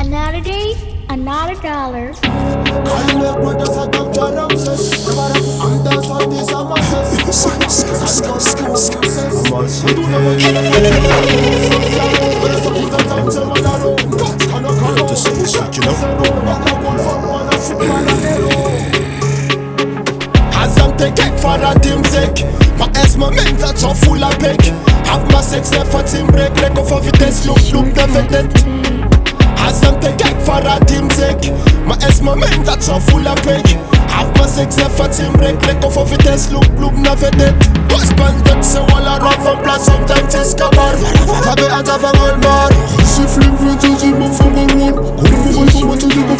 Another day, another dollar. Calme puertas a cambiar Ramses. Andas a tis amasas. Hazamte kek faratim zek. Ma esma menza c'ho fulla pek. Have ma sex ne fatim break. Reko fa vitesse loop de vedette. Hazamte kek faratim zek. Ma esma menza c'ho fulla pek. Have ma sex ne fatim break. Reko fa vitesse loop de vedette. Boys bandit se wala rap van plaats sometimes is kabar. Fabe anta van olmar. Si flim vintage in mijn vangelwoon. Kom op van wat je doet of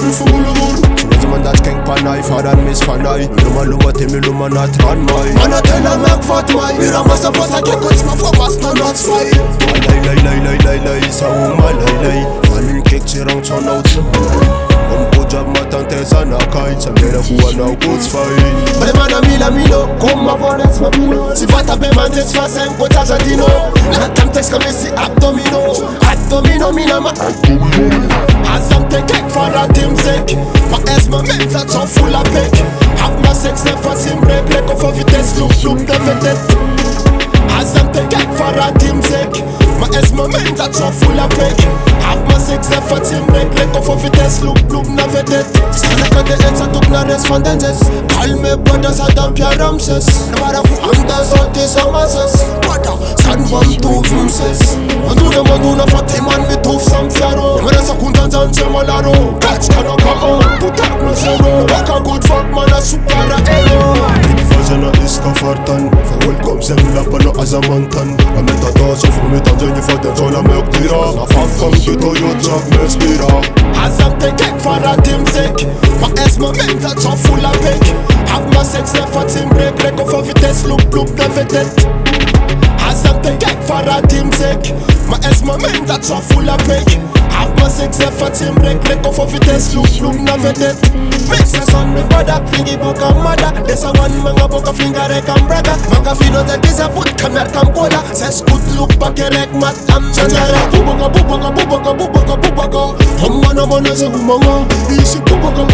je man dat kenk panay, faran mis fanay. Luma temi luma na tran mai. Mana tela mak fat mai. Mira masa fosa ke kuts ma fomas na not fai. Lay sa uma lay. Manin kek chirang chon out. Ko job matante sa nakay. Sa mera kuwa na kuts fai. Bale mana mila milo. Kom ma vonets ma milo. Si vata be man tes fasen ko tajadino. Na tam tex kame si abdomino mina ma Hazamte kek faratim zek. Ma esma menza c'ho fulla pek. Have ma sex ne fatim break. Reko fa vitesse loop de vedette. Hazamte kek faratim zek. Ma esma menza c'ho fulla pek. Have ma sex ne fatim break. Reko fa vitesse loop de vedette. Sana kade etsa tuk na res van denjes. Calme brothers adam pia Ramses. Rabara ku anda solte samasas. Brother san bam tu vumses. Manduna fatiman mi tuf sam fiaro. Mera sa kundan zan malaro. Catch kana kao. Putak no zero. Baka good fuck man a supera ero. Fazana iska fartan. Fa welcome sem la pano azamantan. La meta dos of mi tanzani faten sola me oktira. Na fafkam tu to yo job me spira. Hazamte kek faratim zek. Ma esma menza c'ho fulla pek. Have ma sex ne fatim break. Reko fa vitesse loop de vedette. Hazamte kek faratim zek. Ma esma menza c'ho fulla pek. Have ma sex ne fatim break. Reko fa vitesse loop de vedette. Mix the son me brother. Fingi boka mother. Desa one manga boka finger rek am brother. Manga fino te kisa put kamer kam kola. Ses good look back rek mat am chachara. Bubaka. Homma mana se humanga. Isi bubaka.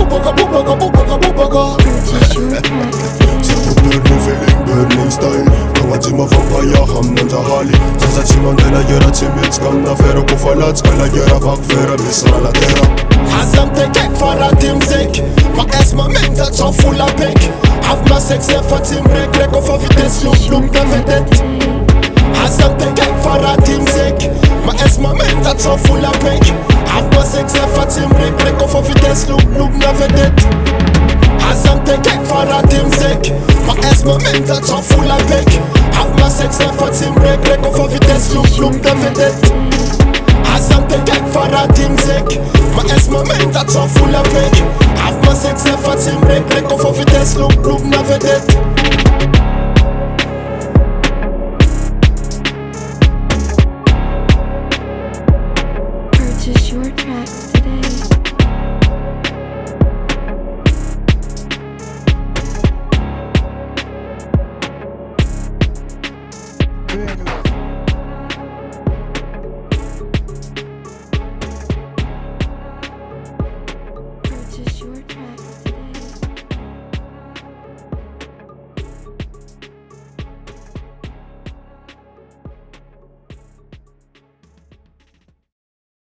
Burning style. Kangajima vampire ham nanja hali. Sasa chimandela yera chimits kam na fero kufalat. Skala yera vak fera misra la terra. Hazamte kek faratim zek. Ma esma menza c'ho fulla pek. Have ma sex ne fatim break. Reko fa vitesse loop de vedette. Hazamte kek faratim zek. Ma esma menza c'ho fulla pek. Have ma sex ne fatim break. Reko fa vitesse loop de vedette. Hazamte kek faratim zek. Ma esma menza c'ho fulla pek. Have ma sex ne fatim break. Reko fa vitesse loop de vedette. Hazamte kek faratim zek. Ma esma menza c'ho fulla pek. Have ma sex ne fatim break.